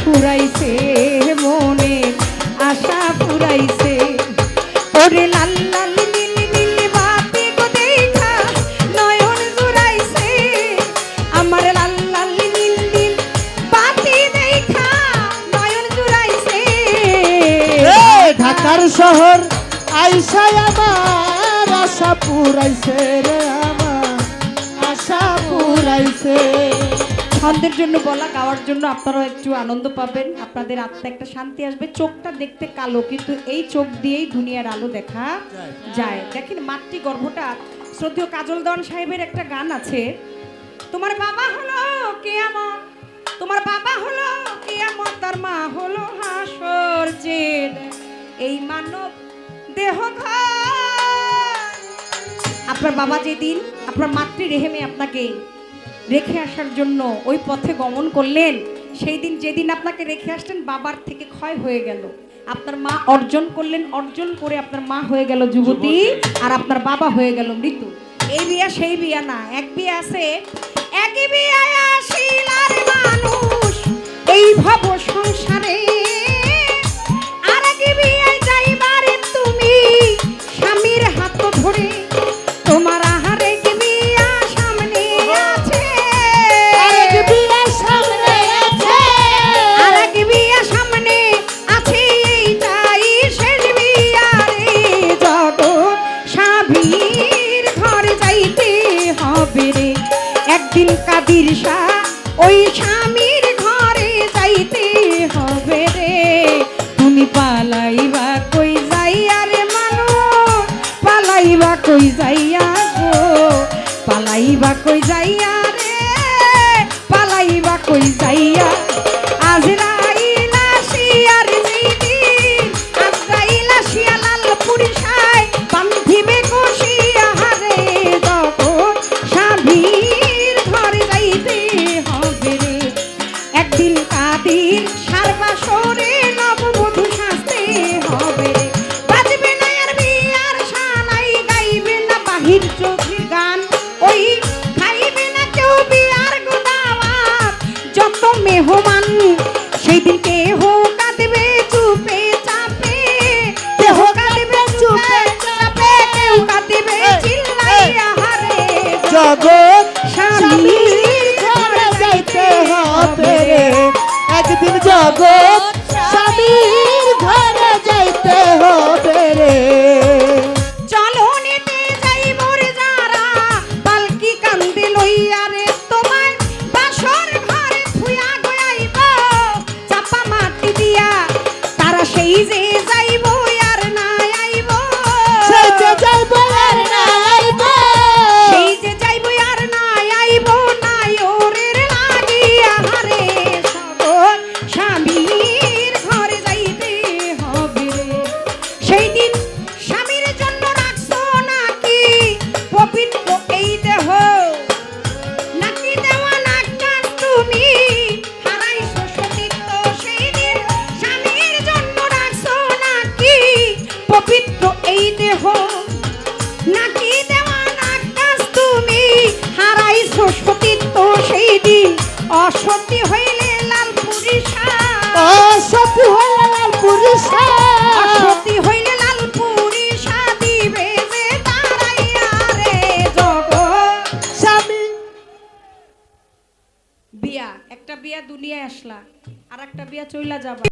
ফুরাইছে, মনে আশা ফুরাইছে। ওরে লাল লাল নীল নীল বাতি গো দেখা নয়ন জুড়াইছে, আমার লাল লাল নীল নীল বাতি দেখা নয়ন জুড়াইছে। ঢাকার শহর আইসায় আমার আশা পুরাইছে রে, আমার আশা পুরাইছে। ছন্দের জন্য বলা, গাওয়ার জন্য আপনারাও একটু আনন্দ পাবেন, আপনাদের আত্মা একটা শান্তি আসবে। চোখটা দেখতে কালো, কিন্তু এই চোখ দিয়েই দুনিয়ার আলো দেখা যায়। দেখেন মাতৃ গর্ভটা, শ্রদ্ধেয় কাজল দেওয়ান সাহেবের একটা গান আছে, তোমার বাবা হলো কিয়ামত, তোমার বাবা হলো কিয়ামত, তার মা হলো হাসর জেল, এই মানব দেহ ঘর। আপনার বাবা যেদিন আপনার মাতৃ রেহেমে আপনাকে রেখে আসার জন্য ওই পথে গমন করলেন, সেই দিন যেদিন আপনাকে রেখে আসলেন বাবার থেকে ক্ষয় হয়ে গেল, আপনার মা অর্জন করলেন, অর্জন করে আপনার মা হয়ে গেল যুবতী, আর আপনার বাবা হয়ে গেল মৃত্যু। এই বিয়া সেই বিয়া না, এক বিয়া আছে, একই বিয়ায় আসিল আর মানুষ এই ভব সংসারে, আর এক বিয়ায় যাইবারে তুমি স্বামীর হাত ধরে, তোমার আহারে বিয়া সামনে আছে, আরেক বিয়া সামনে আছে, আরেক বিয়া সামনে আছে, এইটাই শেষ বিয়া রে। যত স্বামীর ঘর যাইতে হবে রে, একদিন কাদির শাহ ওই স্বামীর ঘরে যাইতে হবে রে। তুমি পালাইবা কই যাইয়া রে মানুষ, পালাইবা কই যাইয়া গো, পালাইবা কই যাইয়া রে, পালাইবা কই যাইয়া। আজরাইল আসিয়ার যেদিন, আজরাইল আসিয়া লাল পুরিশায় বান্ধিবে কষিয়া হারে, যখন স্বামীর ঘরে যাইতে হবে রে, একদিন কাদির সারবাসরে নববধূ সাজতে হবে রে। বাজবে না আর বিয়ার সানাই, গাইবে না বাহির চোখের গান, ওই খাইবে না কেউ বিয়ার গোদাওয়াত, যত মেহমান সেই দিন কেহ কাঁদবে চুপে চাপে, কেহ কাঁদবে চুপে চাপে, কেউ কাঁদবে চিল্লাইয়া হারে। জগৎ স্বামীর ঘরে যাইতে হবে রে, একদিন জগৎ স্বামীর ঘরে যাইতে হবে রে। চলো নিতে যাইব রে যারা পালকি কান্দে লইয়া রে, তোমার বাসর ঘরে থুয়া গয়াইব চাপা মাটি দিয়া, তারা সেই যে যাইব আর না আইব, সেই যে যাইব আর না আইব, সেই যে যাইব আর না আইব, নাই ওরের লাগিয়া হারে, সকল স্বামীর ঘরে যাইতে হবে রে। সেই দিন স্বামীর জন্য রাখছো নাকি পবিত্র এই দেহ, নাকি দেওয়া নাকাশ তুমি হারাইছো সতীত্ব, সেই দিন স্বামীর জন্য রাখছো নাকি পবিত্র এই দেহ, নাকি দেওয়া নাকাশ তুমি হারাইছো সতীত্ব, সেই দিন অসতী হইলে লাল পুরিশা, অসতী হইলে লাল পুরিশা, অসতী হইলে লাল পুরিশা দিবে যে তারাইয়া রে। জগৎ স্বামী বিয়া, একটা বিয়া দুনিয়ায় আসলা, আর একটা বিয়া চইলা যাবা।